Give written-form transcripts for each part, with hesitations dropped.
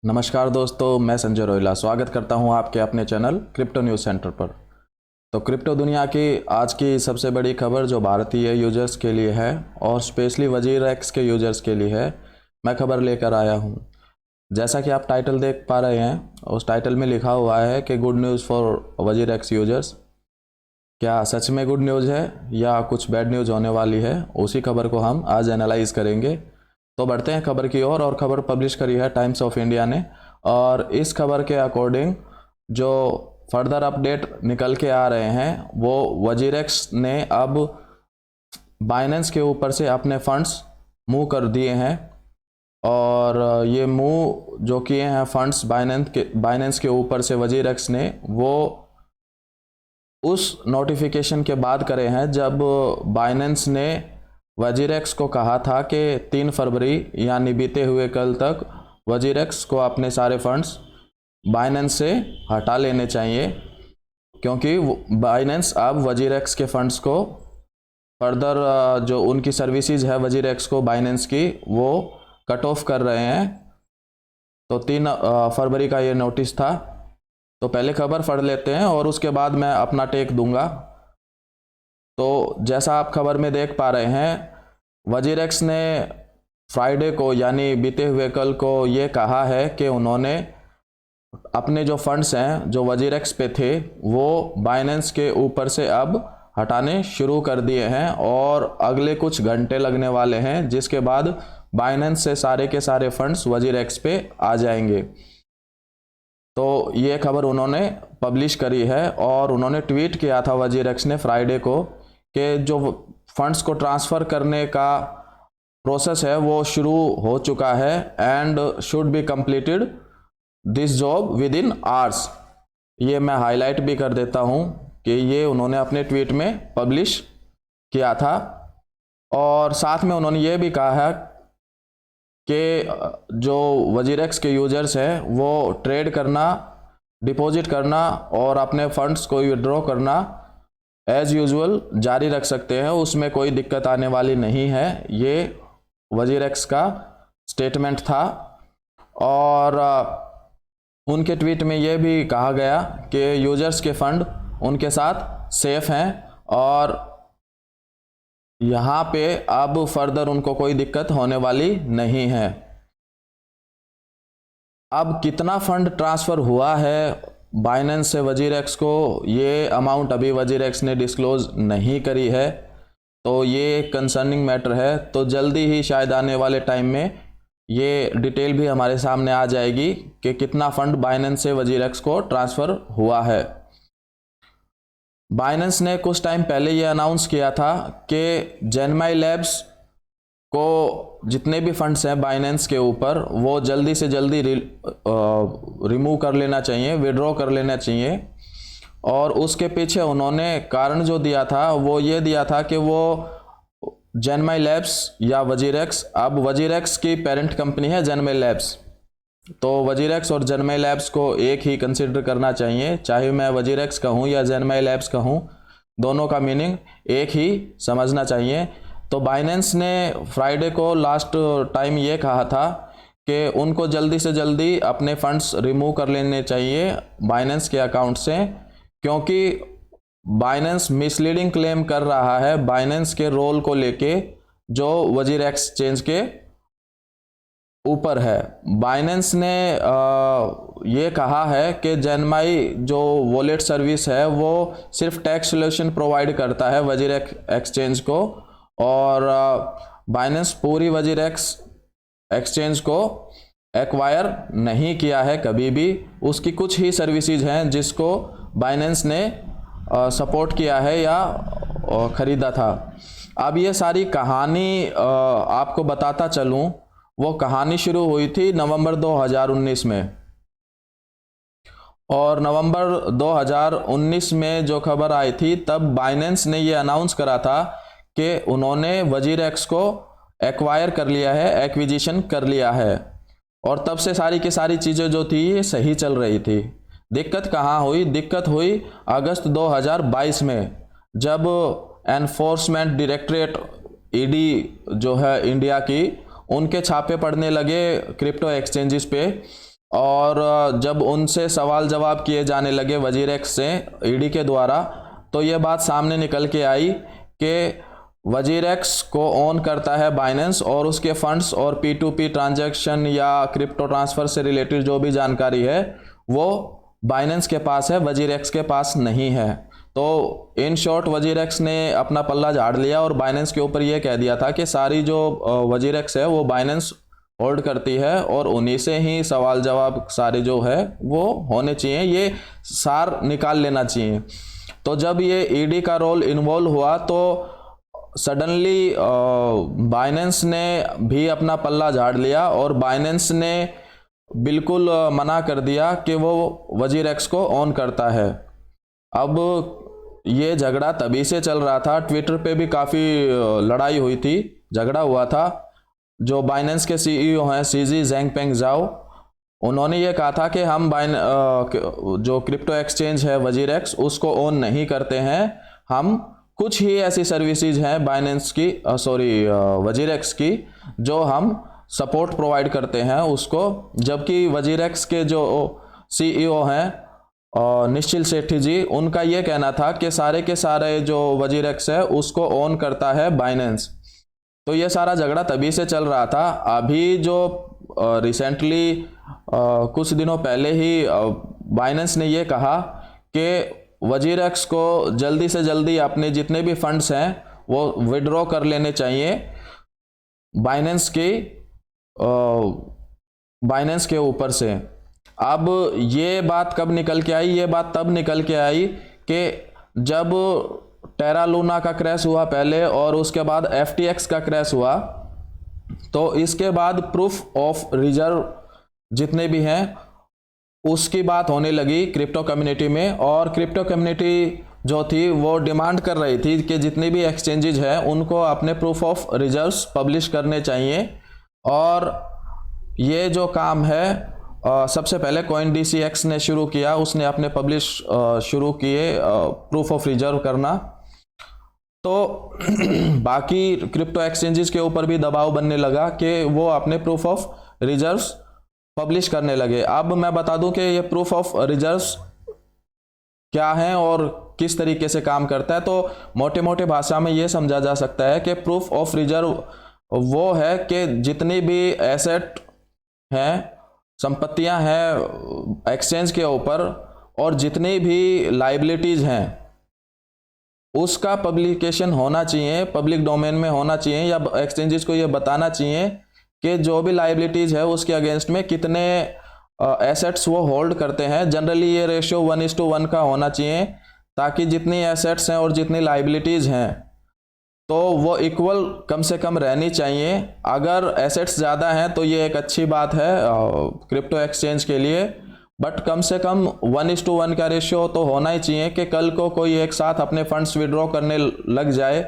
नमस्कार दोस्तों, मैं संजय रोहिला स्वागत करता हूं आपके अपने चैनल क्रिप्टो न्यूज़ सेंटर पर। तो क्रिप्टो दुनिया की आज की सबसे बड़ी खबर जो भारतीय यूजर्स के लिए है और स्पेशली वजीरएक्स के यूजर्स के लिए है, मैं खबर लेकर आया हूं। जैसा कि आप टाइटल देख पा रहे हैं, उस टाइटल में लिखा हुआ है कि good news for WazirX users. क्या सच में गुड न्यूज़ है या कुछ बैड न्यूज़ होने वाली है, उसी खबर को हम आज एनालाइज करेंगे। तो बढ़ते हैं खबर की ओर। और खबर पब्लिश करी है टाइम्स ऑफ इंडिया ने, और इस खबर के अकॉर्डिंग जो फर्दर अपडेट निकल के आ रहे हैं वो वजीरएक्स ने अब बाइनेंस के ऊपर से अपने फंड्स मूव कर दिए हैं। और ये मूव जो किए हैं फंड्स बाइनेंस के ऊपर से वजीरएक्स ने, वो उस नोटिफिकेशन के बाद करे हैं जब बाइनेंस ने वजीरएक्स को कहा था कि 3 फरवरी यानी बीते हुए कल तक वजीरएक्स को अपने सारे फंड्स बाइनेंस से हटा लेने चाहिए, क्योंकि बाइनेंस अब वजीरएक्स के फंड्स को फर्दर जो उनकी सर्विसेज है वजीरएक्स को बाइनेंस की, वो कट ऑफ कर रहे हैं। तो 3 फरवरी का ये नोटिस था। तो पहले खबर पढ़ लेते हैं और उसके बाद मैं अपना टेक दूंगा। तो जैसा आप खबर में देख पा रहे हैं, वजीरएक्स ने फ्राइडे को यानी बीते हुए कल को ये कहा है कि उन्होंने अपने जो फंड्स हैं जो वजीरएक्स पे थे वो बाइनेंस के ऊपर से अब हटाने शुरू कर दिए हैं, और अगले कुछ घंटे लगने वाले हैं जिसके बाद बाइनेंस से सारे के सारे फंड्स वजीरएक्स पे आ जाएंगे। तो ये खबर उन्होंने पब्लिश करी है, और उन्होंने ट्वीट किया था वजीरएक्स ने फ्राइडे को कि जो फंड्स को ट्रांसफ़र करने का प्रोसेस है वो शुरू हो चुका है and should be completed this job with in hours. ये मैं हाईलाइट भी कर देता हूँ कि ये उन्होंने अपने ट्वीट में पब्लिश किया था। और साथ में उन्होंने ये भी कहा है कि जो वजीरएक्स के यूजर्स हैं वो ट्रेड करना, डिपॉजिट करना और अपने फंड्स को विड्रॉ करना एज यूजुअल जारी रख सकते हैं, उसमें कोई दिक्कत आने वाली नहीं है। ये वजीरएक्स का स्टेटमेंट था। और उनके ट्वीट में ये भी कहा गया कि यूजर्स के फंड उनके साथ सेफ हैं और यहाँ पे अब फर्दर उनको कोई दिक्कत होने वाली नहीं है। अब कितना फंड ट्रांसफ़र हुआ है बाइनेंस से वजीरएक्स को, ये अमाउंट अभी वजीरएक्स ने डिस्क्लोज नहीं करी है, तो ये कंसर्निंग मैटर है। तो जल्दी ही शायद आने वाले टाइम में ये डिटेल भी हमारे सामने आ जाएगी कि कितना फंड बाइनेंस से वजीरएक्स को ट्रांसफ़र हुआ है। बाइनेंस ने कुछ टाइम पहले ये अनाउंस किया था कि जेनमाई लैब्स को जितने भी फंड्स हैं बाइनेंस के ऊपर वो जल्दी से जल्दी रिमूव कर लेना चाहिए, विड्रॉ कर लेना चाहिए। और उसके पीछे उन्होंने कारण जो दिया था वो ये दिया था कि वो जेनमाई लैब्स या वजीरएक्स, अब वजीरएक्स की पेरेंट कंपनी है जेनमाई लैब्स, तो वजीरएक्स और जेनमाई लैब्स को एक ही कंसिडर करना चाहिए। चाहे मैं वजीरएक्स कहूँ या जेनमाई लैब्स कहूँ, दोनों का मीनिंग एक ही समझना चाहिए। तो बाइनेंस ने फ्राइडे को लास्ट टाइम ये कहा था कि उनको जल्दी से जल्दी अपने फंड्स रिमूव कर लेने चाहिए बाइनेंस के अकाउंट से, क्योंकि बाइनेंस मिसलीडिंग क्लेम कर रहा है बाइनेंस के रोल को लेके जो वजीरएक्स एक्सचेंज के ऊपर है। बाइनेंस ने ये कहा है कि जेनमाई जो वॉलेट सर्विस है वो सिर्फ टैक्स सोल्यूशन प्रोवाइड करता है वजीरएक्स एक्सचेंज को, और बाइनेंस पूरी वजीरएक्स एक्सचेंज को एक्वायर नहीं किया है कभी भी। उसकी कुछ ही सर्विसेज हैं जिसको बाइनेंस ने सपोर्ट किया है या ख़रीदा था। अब ये सारी कहानी आपको बताता चलूँ, वो कहानी शुरू हुई थी नवंबर 2019 में, और नवंबर 2019 में जो खबर आई थी तब बाइनेंस ने ये अनाउंस करा था कि उन्होंने वजीरएक्स को एक्वायर कर लिया है, एक्विजिशन कर लिया है। और तब से सारी की सारी चीज़ें जो थी ये सही चल रही थी। दिक्कत कहाँ हुई? दिक्कत हुई अगस्त 2022 में, जब एनफोर्समेंट डायरेक्टरेट ईडी जो है इंडिया की, उनके छापे पड़ने लगे क्रिप्टो एक्सचेंजेस पे और जब उनसे सवाल जवाब किए जाने लगे वजीरेक्स से ईडी के द्वारा, तो ये बात सामने निकल के आई कि वजीरेक्स को ओन करता है बाइनेंस, और उसके फंड्स और P2P ट्रांजैक्शन या क्रिप्टो ट्रांसफ़र से रिलेटेड जो भी जानकारी है वो बाइनेंस के पास है, वजीरेक्स के पास नहीं है। तो इन शॉर्ट वजीरेक्स ने अपना पल्ला झाड़ लिया और बाइनेंस के ऊपर ये कह दिया था कि सारी जो वजीरेक्स है वो बाइनेंस होल्ड करती है और उन्हीं से ही सवाल जवाब सारे जो है वो होने चाहिए, ये सार निकाल लेना चाहिए। तो जब ये ईडी का रोल इन्वॉल्व हुआ तो सडनली बाइनेंस ने भी अपना पल्ला झाड़ लिया और बाइनेंस ने बिल्कुल मना कर दिया कि वो वजीरेक्स को ऑन करता है। अब ये झगड़ा तभी से चल रहा था, ट्विटर पे भी काफ़ी लड़ाई हुई थी, झगड़ा हुआ था। जो बाइनेंस के सीईओ हैं सीजी जेंगपेंग जाओ, उन्होंने ये कहा था कि हम जो क्रिप्टो एक्सचेंज है वजीरेक्स उसको ऑन नहीं करते हैं, हम कुछ ही ऐसी सर्विसेज हैं बाइनेंस की वजीरेक्स की जो हम सपोर्ट प्रोवाइड करते हैं उसको। जबकि वजीरेक्स के जो सीईओ हैं निश्चिल सेठी जी, उनका ये कहना था कि सारे के सारे जो वजीरेक्स है उसको ऑन करता है बाइनेंस। तो ये सारा झगड़ा तभी से चल रहा था। अभी जो रिसेंटली कुछ दिनों पहले ही बाइनेंस ने ये कहा कि वजीरेक्स को जल्दी से जल्दी अपने जितने भी फंड्स हैं वो विड्रॉ कर लेने चाहिए बाइनेंस के ऊपर से। अब ये बात कब निकल के आई? ये बात तब निकल के आई कि जब टेरा लूना का क्रैश हुआ पहले और उसके बाद FTX का क्रैश हुआ, तो इसके बाद प्रूफ ऑफ रिजर्व जितने भी हैं उसकी बात होने लगी क्रिप्टो कम्युनिटी में। और क्रिप्टो कम्युनिटी जो थी वो डिमांड कर रही थी कि जितनी भी एक्सचेंजेज हैं उनको अपने प्रूफ ऑफ रिजर्व्स पब्लिश करने चाहिए। और ये जो काम है सबसे पहले CoinDCX ने शुरू किया, उसने अपने पब्लिश शुरू किए प्रूफ ऑफ रिजर्व करना। तो बाकी क्रिप्टो एक्सचेंजेस के ऊपर भी दबाव बनने लगा कि वो अपने प्रूफ ऑफ रिजर्व्स पब्लिश करने लगे। अब मैं बता दूं कि ये प्रूफ ऑफ रिजर्व्स क्या है और किस तरीके से काम करता है। तो मोटे मोटे भाषा में ये समझा जा सकता है कि प्रूफ ऑफ रिजर्व वो है कि जितनी भी एसेट हैं, संपत्तियां हैं एक्सचेंज के ऊपर और जितनी भी लाइबिलिटीज हैं उसका पब्लिकेशन होना चाहिए, पब्लिक डोमेन में होना चाहिए, या एक्सचेंजेस को ये बताना चाहिए कि जो भी लाइबिलिटीज है उसके अगेंस्ट में कितने एसेट्स वो होल्ड करते हैं। जनरली ये रेशियो 1:1 का होना चाहिए ताकि जितनी एसेट्स हैं और जितनी लाइबिलिटीज हैं तो वो इक्वल कम से कम रहनी चाहिए। अगर एसेट्स ज़्यादा हैं तो ये एक अच्छी बात है क्रिप्टो एक्सचेंज के लिए, बट कम से कम 1:1 का रेशियो तो होना ही चाहिए कि कल को कोई एक साथ अपने फंड्स विड्रॉ करने लग जाए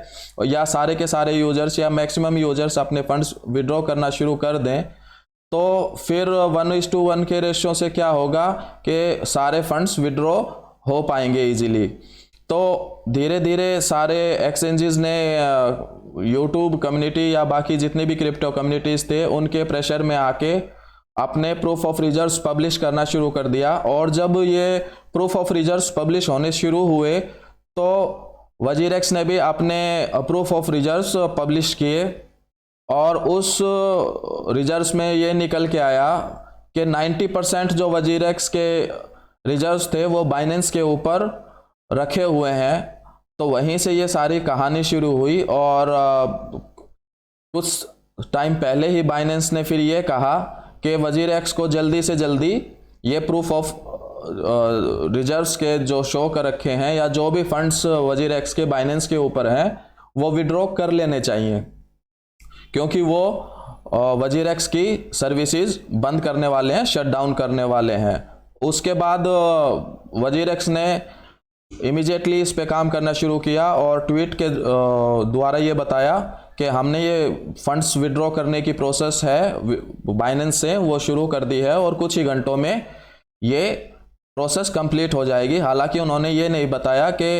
या सारे के सारे यूजर्स या मैक्सिमम यूजर्स अपने फंड्स विड्रॉ करना शुरू कर दें, तो फिर 1:1 के रेशियो से क्या होगा कि सारे फंड्स विड्रॉ हो पाएंगे इजीली। तो धीरे धीरे सारे एक्सचेंजेस ने यूट्यूब कम्युनिटी या बाकी जितने भी क्रिप्टो कम्युनिटीज़ थे उनके प्रेशर में आके अपने प्रूफ ऑफ रिजर्व्स पब्लिश करना शुरू कर दिया। और जब ये प्रूफ ऑफ रिजर्व्स पब्लिश होने शुरू हुए तो वजीरेक्स ने भी अपने प्रूफ ऑफ रिजर्व्स पब्लिश किए और उस रिजर्व्स में ये निकल के आया कि 90% जो वजीरेक्स के रिजर्व्स थे वो बाइनेंस के ऊपर रखे हुए हैं। तो वहीं से ये सारी कहानी शुरू हुई और कुछ टाइम पहले ही बाइनेंस ने फिर ये कहा कि वजीरेक्स को जल्दी से जल्दी ये प्रूफ ऑफ रिजर्व्स के जो शो कर रखे हैं या जो भी फंड्स वजीरेक्स के बाइनेंस के ऊपर हैं वो विड्रॉ कर लेने चाहिए, क्योंकि वो वजीरेक्स की सर्विसेज बंद करने वाले हैं, शट डाउन करने वाले हैं। उसके बाद वजीरेक्स ने इमीडिएटली इस पे काम करना शुरू किया और ट्वीट के द्वारा ये बताया कि हमने ये फंड्स विड्रॉ करने की प्रोसेस है बाइनेंस से वो शुरू कर दी है और कुछ ही घंटों में ये प्रोसेस कंप्लीट हो जाएगी। हालांकि उन्होंने ये नहीं बताया कि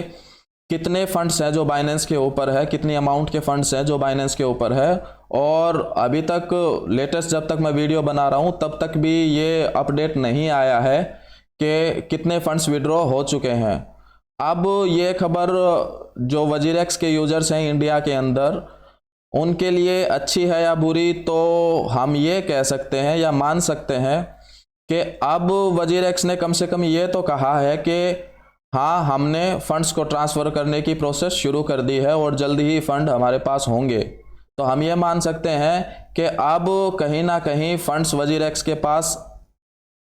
कितने फंड्स हैं जो बाइनेंस के ऊपर है, कितनी अमाउंट के फंड्स हैं जो बाइनेंस के ऊपर है। और अभी तक लेटेस्ट जब तक मैं वीडियो बना रहा हूँ तब तक भी ये अपडेट नहीं आया है कि कितने फंड्स विड्रॉ हो चुके हैं। अब ये खबर जो वजीरेक्स के यूजर्स हैं इंडिया के अंदर, उनके लिए अच्छी है या बुरी, तो हम ये कह सकते हैं या मान सकते हैं कि अब वजीरेक्स ने कम से कम ये तो कहा है कि हाँ, हमने फंड्स को ट्रांसफ़र करने की प्रोसेस शुरू कर दी है और जल्दी ही फंड हमारे पास होंगे। तो हम ये मान सकते हैं कि अब कहीं ना कहीं फंड्स वजीरेक्स के पास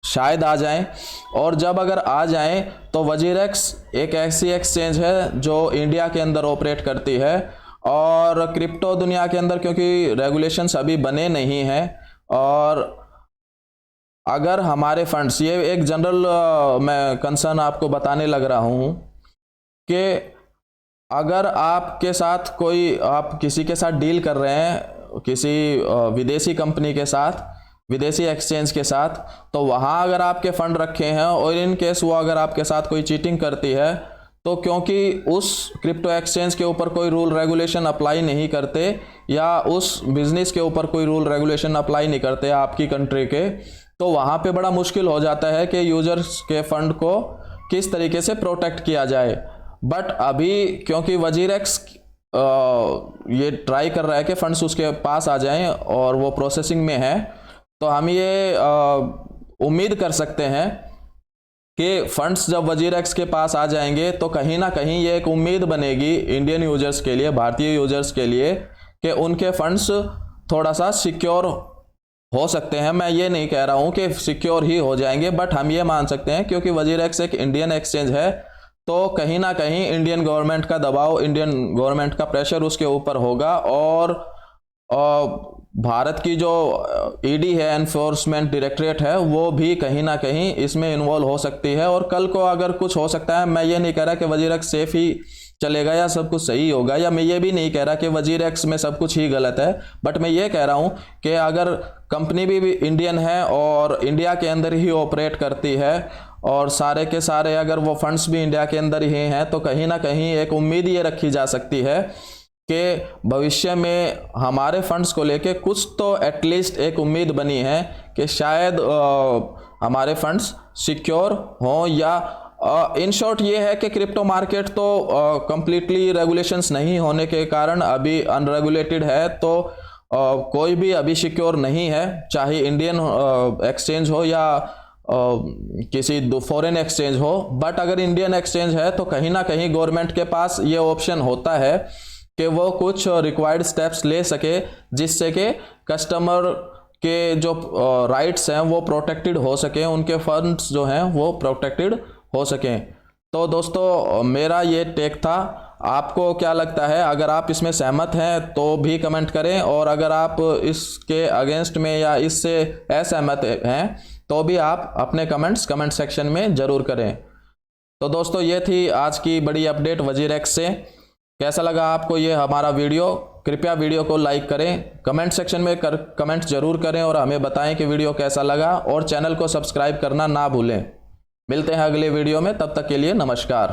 शायद आ जाएं, और जब अगर आ जाएं तो वजीरेक्स एक ऐसी एक्सचेंज है जो इंडिया के अंदर ऑपरेट करती है, और क्रिप्टो दुनिया के अंदर क्योंकि रेगुलेशंस अभी बने नहीं हैं, और अगर हमारे फंड्स, ये एक जनरल मैं कंसर्न आपको बताने लग रहा हूँ कि अगर आपके साथ कोई, आप किसी के साथ डील कर रहे हैं, किसी विदेशी कंपनी के साथ, विदेशी एक्सचेंज के साथ, तो वहाँ अगर आपके फंड रखे हैं और इन केस वो अगर आपके साथ कोई चीटिंग करती है, तो क्योंकि उस क्रिप्टो एक्सचेंज के ऊपर कोई रूल रेगुलेशन अप्लाई नहीं करते या उस बिजनेस के ऊपर कोई रूल रेगुलेशन अप्लाई नहीं करते आपकी कंट्री के, तो वहाँ पे बड़ा मुश्किल हो जाता है कि यूजर्स के फंड को किस तरीके से प्रोटेक्ट किया जाए। बट अभी क्योंकि वजीरेक्स ये ट्राई कर रहा है कि फंड्स उसके पास आ जाएं और वो प्रोसेसिंग में है, तो हम ये उम्मीद कर सकते हैं कि फंड्स जब वजीरेक्स के पास आ जाएंगे तो कहीं ना कहीं ये एक उम्मीद बनेगी इंडियन यूजर्स के लिए, भारतीय यूजर्स के लिए, कि उनके फंड्स थोड़ा सा सिक्योर हो सकते हैं। मैं ये नहीं कह रहा हूँ कि सिक्योर ही हो जाएंगे, बट हम ये मान सकते हैं क्योंकि वजीरेक्स एक इंडियन एक्सचेंज है, तो कहीं ना कहीं इंडियन गवर्नमेंट का दबाव, इंडियन गवर्नमेंट का प्रेशर उसके ऊपर होगा, और भारत की जो ईडी है, एनफोर्समेंट डायरेक्टरेट है, वो भी कहीं ना कहीं इसमें इन्वॉल्व हो सकती है। और कल को अगर कुछ हो सकता है, मैं ये नहीं कह रहा कि वजीरेक्स सेफ ही चलेगा या सब कुछ सही होगा, या मैं ये भी नहीं कह रहा कि वजीरेक्स में सब कुछ ही गलत है, बट मैं ये कह रहा हूँ कि अगर कंपनी भी इंडियन है और इंडिया के अंदर ही ऑपरेट करती है और सारे के सारे अगर वो फंड्स भी इंडिया के अंदर ही हैं, तो कहीं ना कहीं एक उम्मीद ये रखी जा सकती है कि भविष्य में हमारे फंड्स को लेके कुछ तो एटलीस्ट एक उम्मीद बनी है कि शायद हमारे फंड्स सिक्योर हों। या इन शॉर्ट ये है कि क्रिप्टो मार्केट तो कंप्लीटली रेगुलेशंस नहीं होने के कारण अभी अनरेगुलेटेड है, तो कोई भी अभी सिक्योर नहीं है, चाहे इंडियन एक्सचेंज हो या किसी फॉरेन एक्सचेंज हो। बट अगर इंडियन एक्सचेंज है तो कहीं ना कहीं गवर्नमेंट के पास ये ऑप्शन होता है कि वो कुछ रिक्वायर्ड स्टेप्स ले सके जिससे कि कस्टमर के जो राइट्स हैं वो प्रोटेक्टेड हो सकें, उनके फंड्स जो हैं वो प्रोटेक्टेड हो सकें। तो दोस्तों मेरा ये टेक था, आपको क्या लगता है? अगर आप इसमें सहमत हैं तो भी कमेंट करें, और अगर आप इसके अगेंस्ट में या इससे असहमत हैं तो भी आप अपने कमेंट सेक्शन में ज़रूर करें। तो दोस्तों ये थी आज की बड़ी अपडेट वजीरेक्स से। कैसा लगा आपको ये हमारा वीडियो? कृपया वीडियो को लाइक करें, कमेंट सेक्शन में कमेंट जरूर करें और हमें बताएं कि वीडियो कैसा लगा, और चैनल को सब्सक्राइब करना ना भूलें। मिलते हैं अगले वीडियो में, तब तक के लिए नमस्कार।